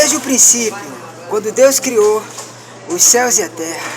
desde o princípio, quando Deus criou os céus e a terra,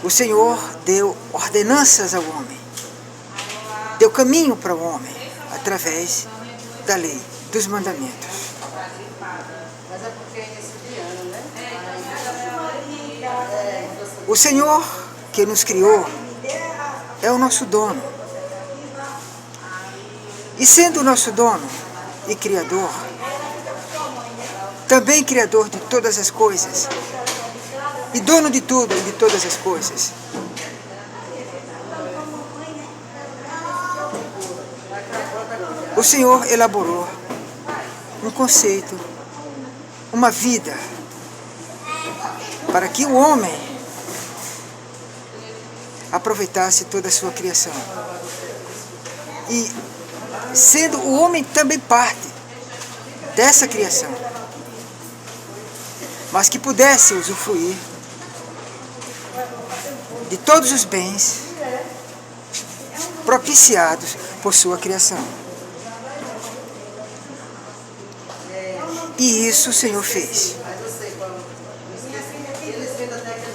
o Senhor deu ordenanças ao homem, deu caminho para o homem, através da lei, dos mandamentos. O Senhor que nos criou é o nosso dono. E sendo o nosso dono e Criador, também Criador de todas as coisas, e dono de tudo e de todas as coisas, o Senhor elaborou um conceito, uma vida, para que o homem aproveitasse toda a sua criação. E sendo o homem também parte dessa criação, mas que pudesse usufruir de todos os bens propiciados por sua criação. E isso o Senhor fez.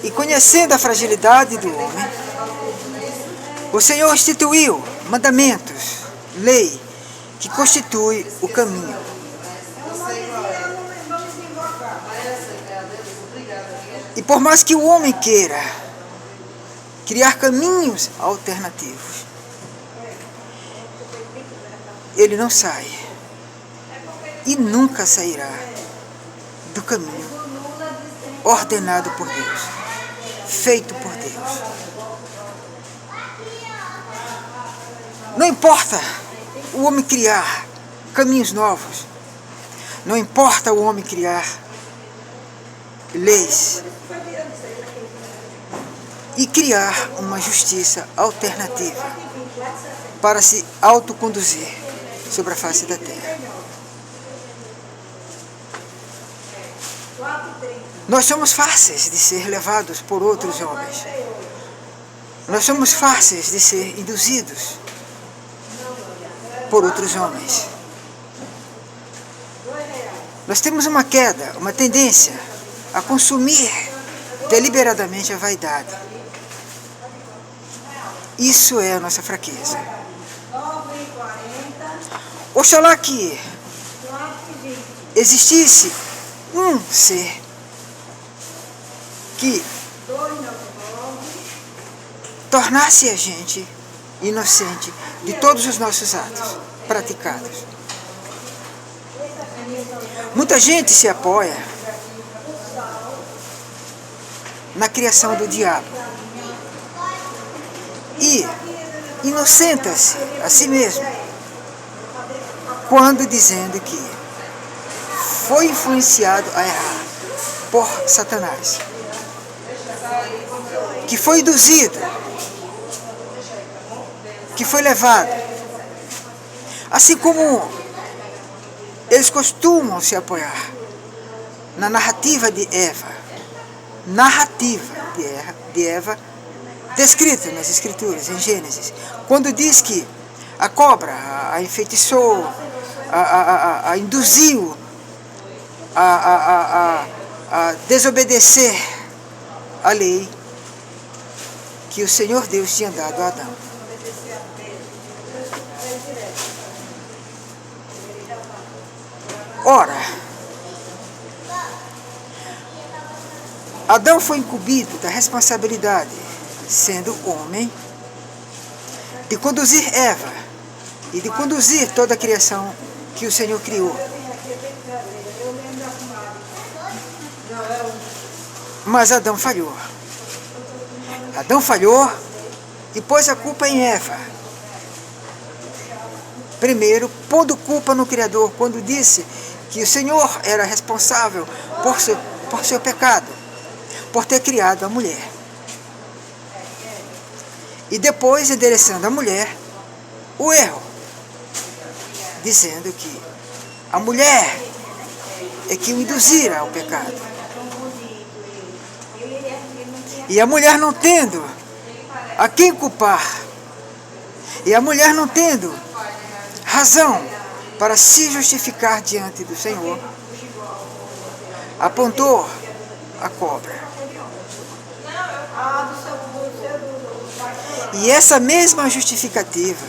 E conhecendo a fragilidade do homem, o Senhor instituiu mandamentos, lei, que constitui o caminho. E por mais que o homem queira criar caminhos alternativos, ele não sai e nunca sairá do caminho ordenado por Deus, feito por Deus. Não importa o homem criar caminhos novos, não importa o homem criar leis e criar uma justiça alternativa para se autoconduzir sobre a face da terra. Nós somos fáceis de ser levados por outros homens. Nós somos fáceis de ser induzidos por outros homens. Nós temos uma queda, uma tendência a consumir deliberadamente a vaidade. Isso é a nossa fraqueza. Oxalá que existisse um ser que tornasse a gente inocente de todos os nossos atos praticados. Muita gente se apoia na criação do diabo e inocenta-se a si mesmo quando dizendo que foi influenciado a errar por Satanás, que foi induzido, que foi levado, assim como eles costumam se apoiar na narrativa de Eva, descrita nas Escrituras, em Gênesis, quando diz que a cobra a enfeitiçou, a induziu a desobedecer a lei que o Senhor Deus tinha dado a Adão. Ora, Adão foi incumbido da responsabilidade, sendo homem, de conduzir Eva e de conduzir toda a criação que o Senhor criou. Mas Adão falhou. Adão falhou e pôs a culpa em Eva. Primeiro, pondo culpa no Criador, quando disse que o Senhor era responsável por seu pecado, por ter criado a mulher. E depois, endereçando a mulher o erro, dizendo que a mulher é que o induzira ao pecado. E a mulher não tendo a quem culpar, e a mulher não tendo razão para se justificar diante do Senhor, apontou a cobra. E essa mesma justificativa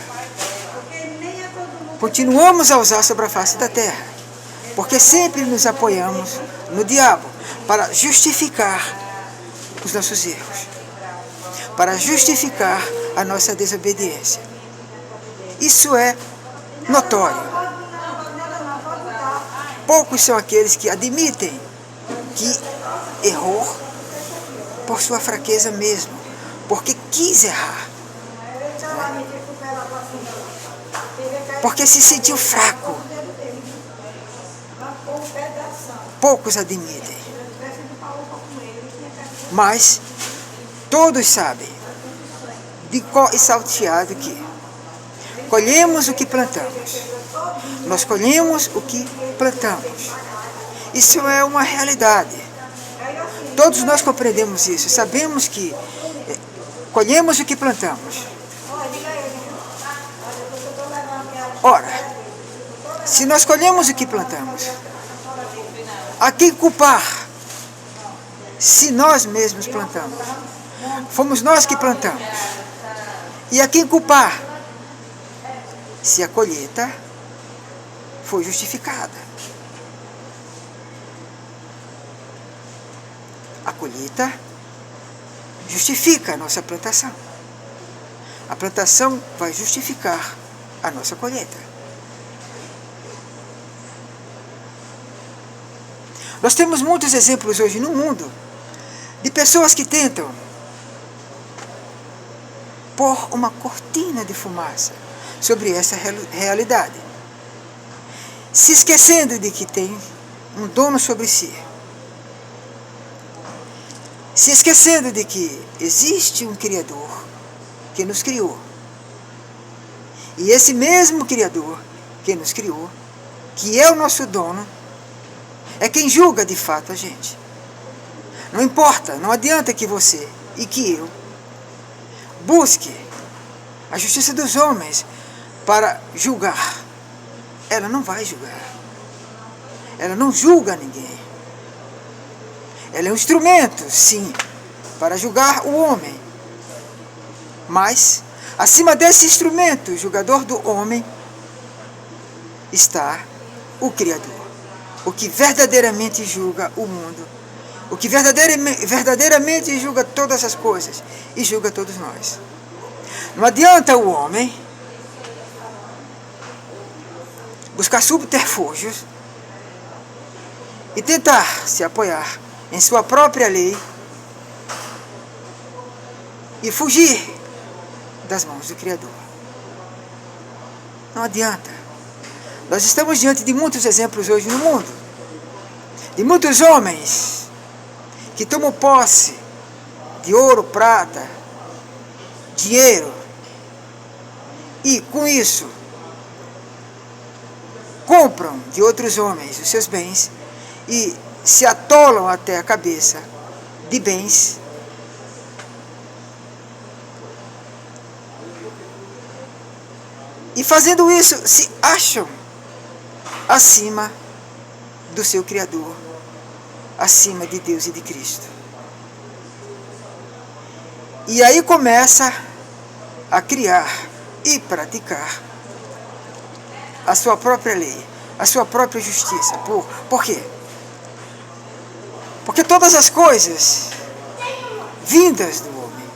continuamos a usar sobre a face da terra, porque sempre nos apoiamos no diabo para justificar os nossos erros, para justificar a nossa desobediência. Isso é notório. Poucos são aqueles que admitem que errou por sua fraqueza mesmo, porque quis errar, porque se sentiu fraco. Poucos admitem, mas todos sabem, de cor e salteado, que colhemos o que plantamos. Nós colhemos o que plantamos. Isso é uma realidade. Todos nós compreendemos isso. Sabemos que colhemos o que plantamos. Ora, se nós colhemos o que plantamos, a quem culpar se nós mesmos plantamos? Fomos nós que plantamos. E a quem culpar se a colheita foi justificada? A colheita justifica a nossa plantação. A plantação vai justificar a nossa colheita. Nós temos muitos exemplos hoje no mundo de pessoas que tentam pôr uma cortina de fumaça sobre essa realidade, se esquecendo de que tem um dono sobre si, se esquecendo de que existe um Criador que nos criou. E esse mesmo Criador que nos criou, que é o nosso dono, é quem julga de fato a gente. Não importa, não adianta que você e que eu busque a justiça dos homens para julgar. Ela não vai julgar. Ela não julga ninguém. Ela é um instrumento, sim, para julgar o homem. Mas, acima desse instrumento, julgador do homem, está o Criador. O que verdadeiramente julga o mundo. O que verdadeiramente julga todas as coisas. E julga todos nós. Não adianta o homem buscar subterfúgios e tentar se apoiar em sua própria lei e fugir das mãos do Criador. Não adianta. Nós estamos diante de muitos exemplos hoje no mundo, de muitos homens que tomam posse de ouro, prata, dinheiro, e com isso compram de outros homens os seus bens e se atolam até a cabeça de bens e fazendo isso se acham acima do seu Criador, acima de Deus e de Cristo. E aí começa a criar e praticar a sua própria lei, a sua própria justiça. Por quê? Porque todas as coisas vindas do homem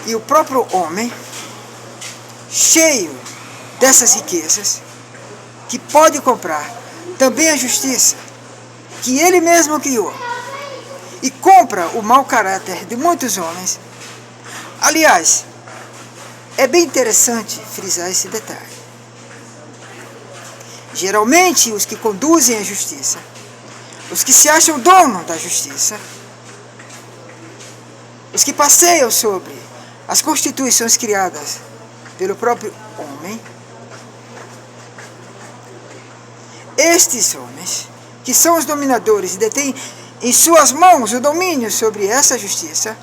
e o próprio homem cheio dessas riquezas, que pode comprar também a justiça que ele mesmo criou, e compra o mau caráter de muitos homens. Aliás, é bem interessante frisar esse detalhe. Geralmente, os que conduzem a justiça, os que se acham dono da justiça, os que passeiam sobre as constituições criadas pelo próprio homem, estes homens, que são os dominadores e detêm em suas mãos o domínio sobre essa justiça,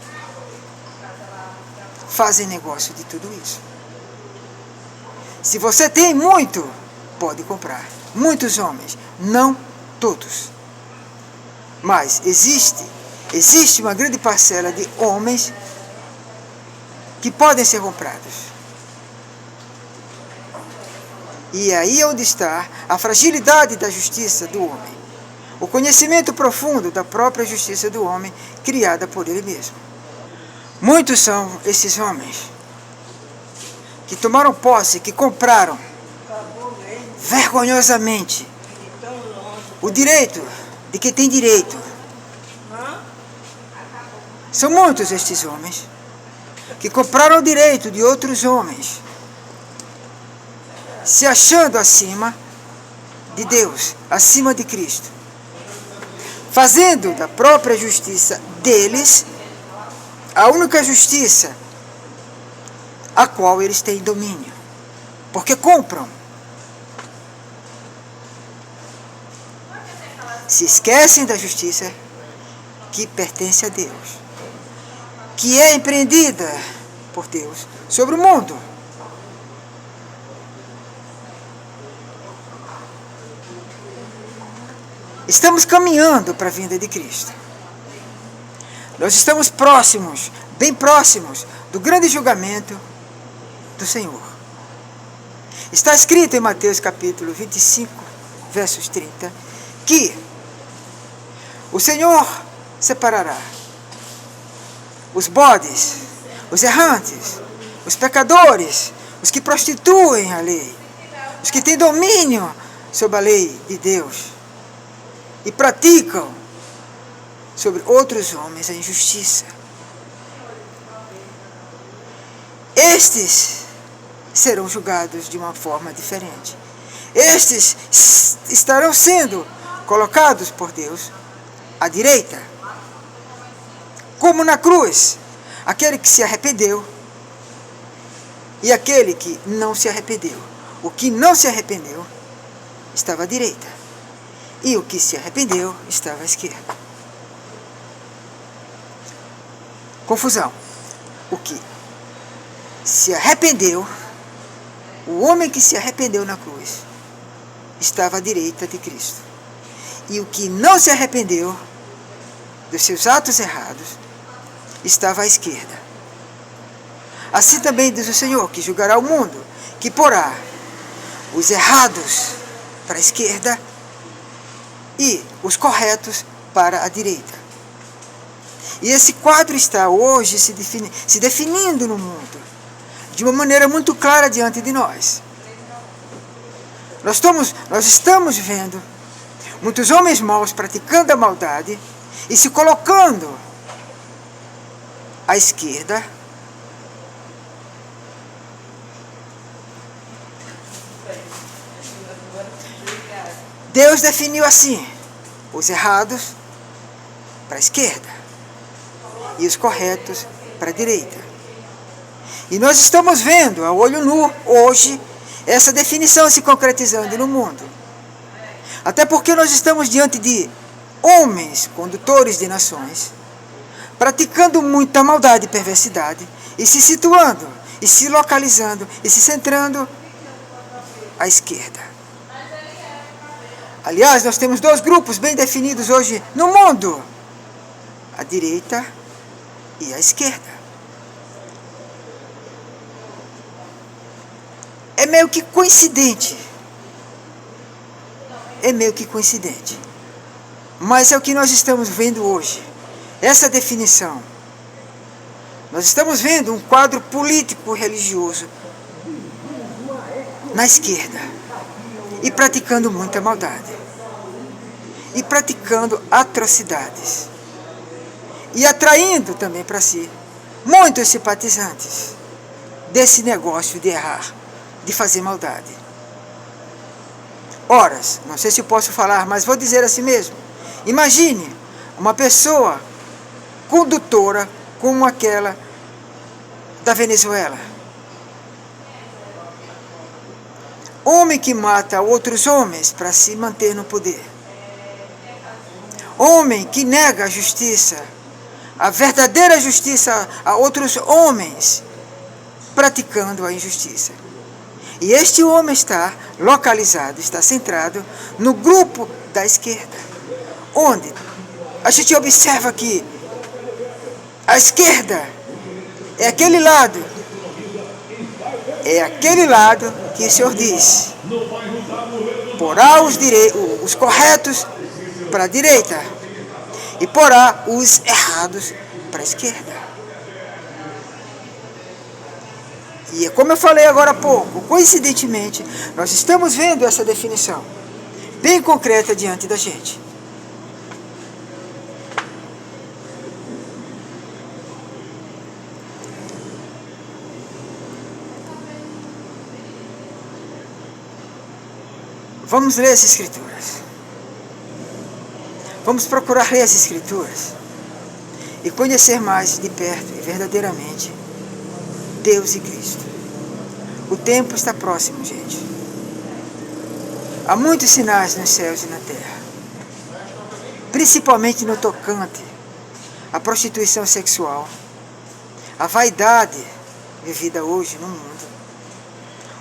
fazem negócio de tudo isso. Se você tem muito, pode comprar. Muitos homens, não todos. Mas existe uma grande parcela de homens que podem ser comprados. E aí é onde está a fragilidade da justiça do homem. O conhecimento profundo da própria justiça do homem, criada por ele mesmo. Muitos são esses homens que tomaram posse, que compraram vergonhosamente o direito de quem tem direito. São muitos estes homens que compraram o direito de outros homens, se achando acima de Deus, acima de Cristo, fazendo da própria justiça deles a única justiça a qual eles têm domínio, porque compram. Se esquecem da justiça que pertence a Deus, que é empreendida por Deus sobre o mundo. Estamos caminhando para a vinda de Cristo. Nós estamos próximos, bem próximos, do grande julgamento do Senhor. Está escrito em Mateus capítulo 25, versos 30, que o Senhor separará os bodes, os errantes, os pecadores, os que prostituem a lei, os que têm domínio sobre a lei de Deus e praticam sobre outros homens a injustiça. Estes serão julgados de uma forma diferente. Estes estarão sendo colocados por Deus à direita. Como na cruz, aquele que se arrependeu e aquele que não se arrependeu. O que não se arrependeu estava à direita e o que se arrependeu estava à esquerda. Confusão. O que se arrependeu, o homem que se arrependeu na cruz, estava à direita de Cristo. E o que não se arrependeu dos seus atos errados, estava à esquerda. Assim também diz o Senhor, que julgará o mundo, que porá os errados para a esquerda e os corretos para a direita. E esse quadro está hoje se definindo no mundo, de uma maneira muito clara diante de nós. Nós estamos vendo muitos homens maus praticando a maldade e se colocando à esquerda, Deus definiu assim: os errados para a esquerda e os corretos para a direita. E nós estamos vendo a olho nu hoje essa definição se concretizando no mundo. Até porque nós estamos diante de homens condutores de nações, praticando muita maldade e perversidade, e se situando, e se localizando, e se centrando à esquerda. Aliás, nós temos dois grupos bem definidos hoje no mundo: a direita e a esquerda. É meio que coincidente. Mas é o que nós estamos vendo hoje. Essa definição. Nós estamos vendo um quadro político-religioso na esquerda. E praticando muita maldade. E praticando atrocidades. E atraindo também para si muitos simpatizantes desse negócio de errar, de fazer maldade. Ora, não sei se eu posso falar, mas vou dizer assim mesmo. Imagine uma pessoa condutora como aquela da Venezuela. Homem que mata outros homens para se manter no poder. Homem que nega a justiça, a verdadeira justiça a outros homens, praticando a injustiça. E este homem está localizado, está centrado no grupo da esquerda, onde a gente observa que a esquerda é aquele lado que o Senhor diz: porá os corretos para a direita e porá os errados para a esquerda. E como eu falei agora há pouco, coincidentemente, nós estamos vendo essa definição bem concreta diante da gente. Vamos ler as Escrituras. Vamos procurar ler as Escrituras e conhecer mais de perto e verdadeiramente Deus e Cristo. O tempo está próximo, gente. Há muitos sinais nos céus e na terra, principalmente no tocante à prostituição sexual, à vaidade vivida hoje no mundo,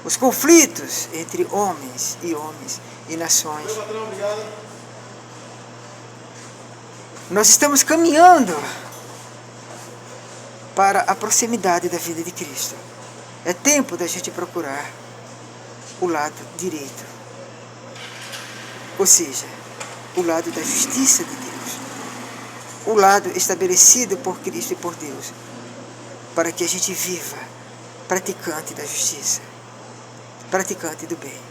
os conflitos entre homens e nações. Nós estamos caminhando para a proximidade da vida de Cristo. É tempo da gente procurar o lado direito, ou seja, o lado da justiça de Deus, o lado estabelecido por Cristo e por Deus, para que a gente viva praticante da justiça, praticante do bem.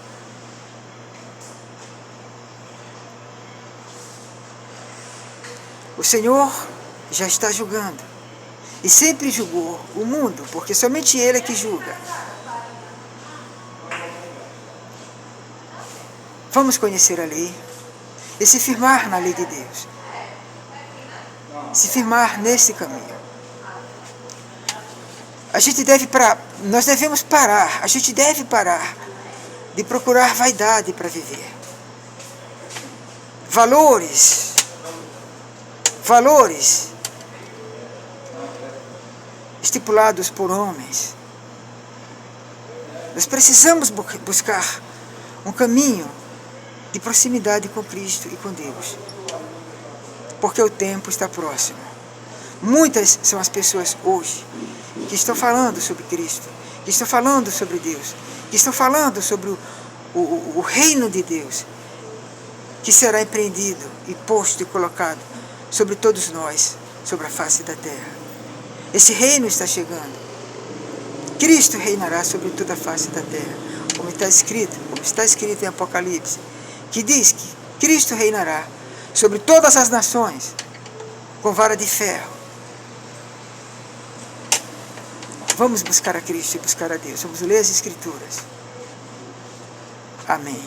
O Senhor já está julgando. E sempre julgou o mundo, porque somente Ele é que julga. Vamos conhecer a lei e se firmar na lei de Deus. Se firmar nesse caminho. Nós devemos parar, a gente deve parar de procurar vaidade para viver. Valores estipulados por homens. Nós precisamos buscar um caminho de proximidade com Cristo e com Deus, porque o tempo está próximo. Muitas são as pessoas hoje que estão falando sobre Cristo, que estão falando sobre Deus, que estão falando sobre o reino de Deus, que será empreendido e posto e colocado sobre todos nós, sobre a face da terra. Esse reino está chegando. Cristo reinará sobre toda a face da terra, como está escrito em Apocalipse, que diz que Cristo reinará sobre todas as nações com vara de ferro. Vamos buscar a Cristo e buscar a Deus. Vamos ler as Escrituras. Amém.